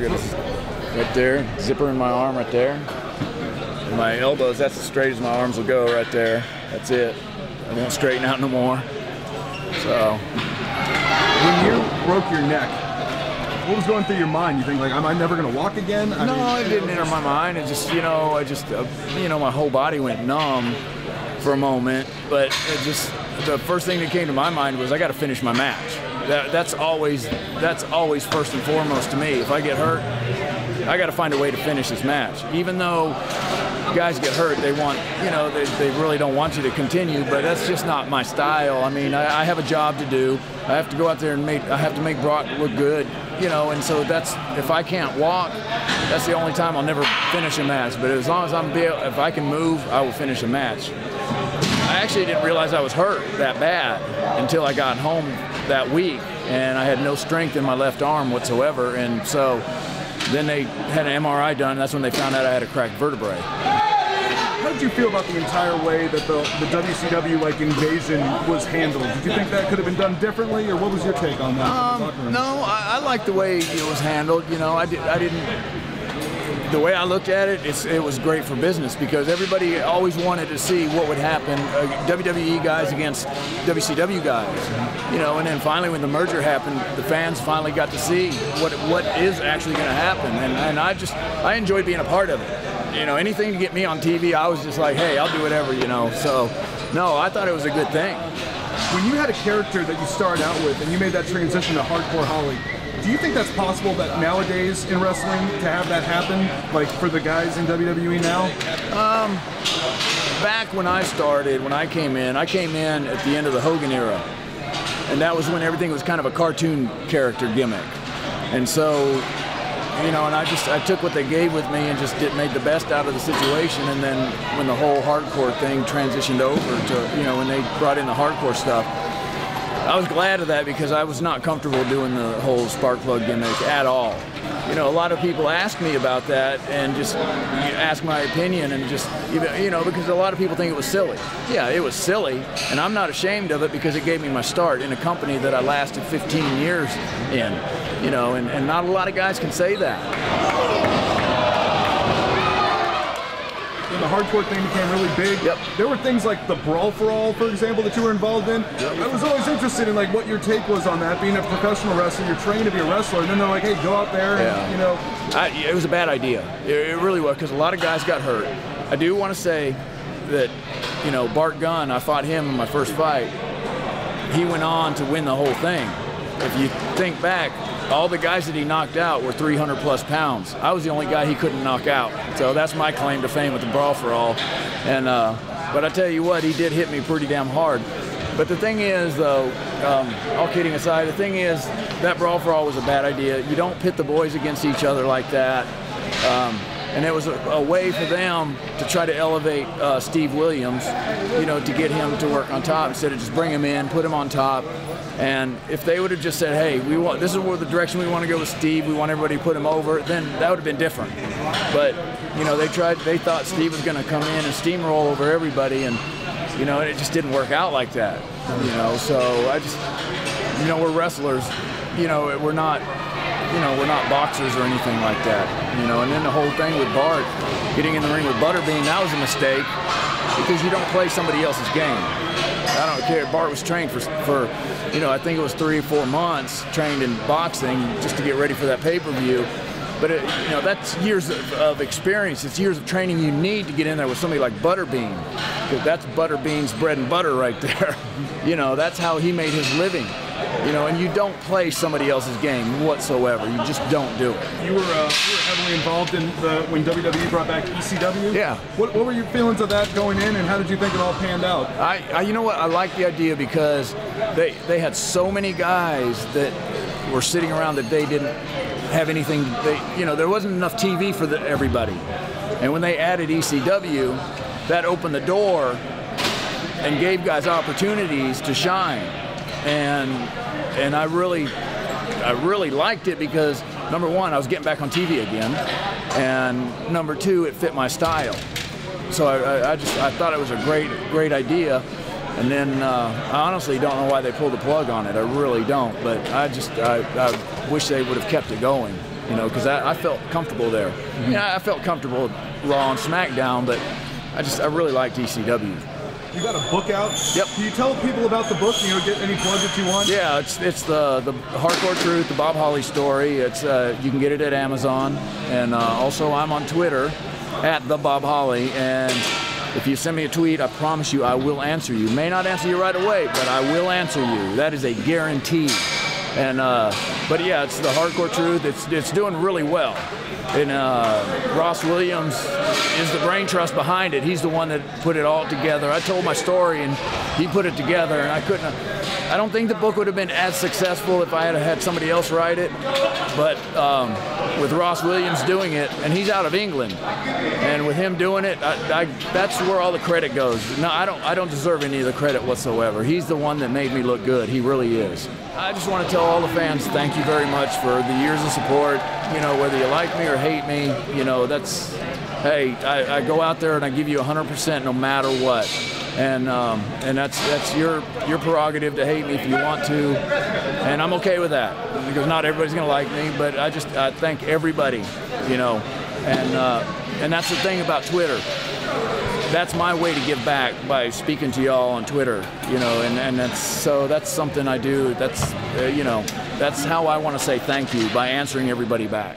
I got this right there, zipper in my arm right there. And my elbows, that's as straight as my arms will go right there. That's it. I won't straighten out no more. So. When you broke your neck, what was going through your mind? You think like, am I never gonna walk again? No, it didn't enter my mind. It just, you know, my whole body went numb for a moment. But it just, the first thing that came to my mind was I got to finish my match. That's always first and foremost to me. If I get hurt, I got to find a way to finish this match. Even though guys get hurt, they want, you know, they really don't want you to continue, but that's just not my style. I mean, I have a job to do. I have to go out there and I have to make Brock look good, you know, and so that's, if I can't walk, that's the only time I'll never finish a match. But as long as if I can move, I will finish a match. I actually didn't realize I was hurt that bad until I got home that week, and I had no strength in my left arm whatsoever, and so then they had an MRI done, and that's when they found out I had a cracked vertebrae. How did you feel about the entire way that the WCW like invasion was handled? Did you think that could have been done differently, or what was your take on that? No, I liked the way it was handled. You know, I didn't. The way I looked at it, it was great for business because everybody always wanted to see what would happen, WWE guys against WCW guys, you know. And then finally, when the merger happened, the fans finally got to see what is actually going to happen, and I enjoyed being a part of it. You know, anything to get me on TV, I was just like, hey, I'll do whatever, you know. So, no, I thought it was a good thing. When you had a character that you started out with and you made that transition to Hardcore Holly, do you think that's possible that nowadays in wrestling to have that happen, like for the guys in WWE now? Back when I started, when I came in at the end of the Hogan era, and that was when everything was kind of a cartoon character gimmick. And so, you know, and I took what they gave with me and just made the best out of the situation. And then when the whole hardcore thing transitioned over to, you know, when they brought in the hardcore stuff, I was glad of that because I was not comfortable doing the whole spark plug gimmick at all. You know, a lot of people ask me about that and just ask my opinion and just, you know, because a lot of people think it was silly. Yeah, it was silly, and I'm not ashamed of it because it gave me my start in a company that I lasted 15 years in, you know, and not a lot of guys can say that. When the hardcore thing became really big, there were things like the Brawl for All, for example, that you were involved in. I was always interested in like what your take was on that. Being a professional wrestler, you're trained to be a wrestler, and then they're like, hey, go out there and, you know. It was a bad idea. It really was, because a lot of guys got hurt. I do want to say that, you know, Bart Gunn, I fought him in my first fight. He went on to win the whole thing. If you think back, all the guys that he knocked out were 300 plus pounds. I was the only guy he couldn't knock out. So that's my claim to fame with the Brawl for All. And but I tell you what, he did hit me pretty damn hard. But the thing is, though, all kidding aside, the thing is that Brawl for All was a bad idea. You don't pit the boys against each other like that. And it was a way for them to try to elevate Steve Williams, you know, to get him to work on top instead of just bring him in, put him on top. And if they would have just said, hey, this is where the direction we want to go with Steve, we want everybody to put him over, then that would have been different. But, you know, they thought Steve was going to come in and steamroll over everybody, and, you know, it just didn't work out like that, you know. So you know, we're wrestlers, you know, we're not boxers or anything like that, you know. And then the whole thing with Bart getting in the ring with Butterbean, that was a mistake because you don't play somebody else's game. I don't care. Bart was trained for you know, I think it was 3 or 4 months trained in boxing just to get ready for that pay-per-view. But you know, that's years of experience. It's years of training you need to get in there with somebody like Butterbean, because that's Butterbean's bread and butter right there. You know, that's how he made his living. You know, and you don't play somebody else's game whatsoever. You just don't do it. You were heavily involved in when WWE brought back ECW. Yeah. What were your feelings of that going in, and how did you think it all panned out? You know what? I like the idea because they had so many guys that were sitting around that they didn't have anything. You know, there wasn't enough TV for everybody. And when they added ECW, that opened the door and gave guys opportunities to shine. And I really liked it because, number one, I was getting back on TV again, and number two, it fit my style. So I thought it was a great idea. And then I honestly don't know why they pulled the plug on it. I really don't. But I wish they would have kept it going. you know, because I felt comfortable there. Yeah, I felt comfortable Raw and SmackDown, but I really liked ECW. You got a book out? Yep. Can you tell people about the book? You know, get any plug that you want? Yeah, it's the Hardcore Truth, the Bob Holly story. It's you can get it at Amazon, and also I'm on Twitter at the Bob Holly. And if you send me a tweet, I promise you I will answer you. May not answer you right away, but I will answer you. That is a guarantee. And but yeah, it's the Hardcore Truth. It's doing really well. And Ross Williams is the brain trust behind it. He's the one that put it all together. I told my story and he put it together, and I don't think the book would have been as successful if I had had somebody else write it. But with Ross Williams doing it, and he's out of England, and with him doing it, that's where all the credit goes. No, I don't deserve any of the credit whatsoever. He's the one that made me look good. He really is. I just want to tell all the fans thank you very much for the years of support. You know, whether you like me or hate me, you know, that's, hey, I go out there and I give you 100% no matter what. And that's your prerogative to hate me if you want to, and I'm okay with that, because not everybody's gonna like me, but I thank everybody, you know, and that's the thing about Twitter. That's my way to give back, by speaking to y'all on Twitter, you know, and that's something I do. That's you know, that's how I want to say thank you, by answering everybody back.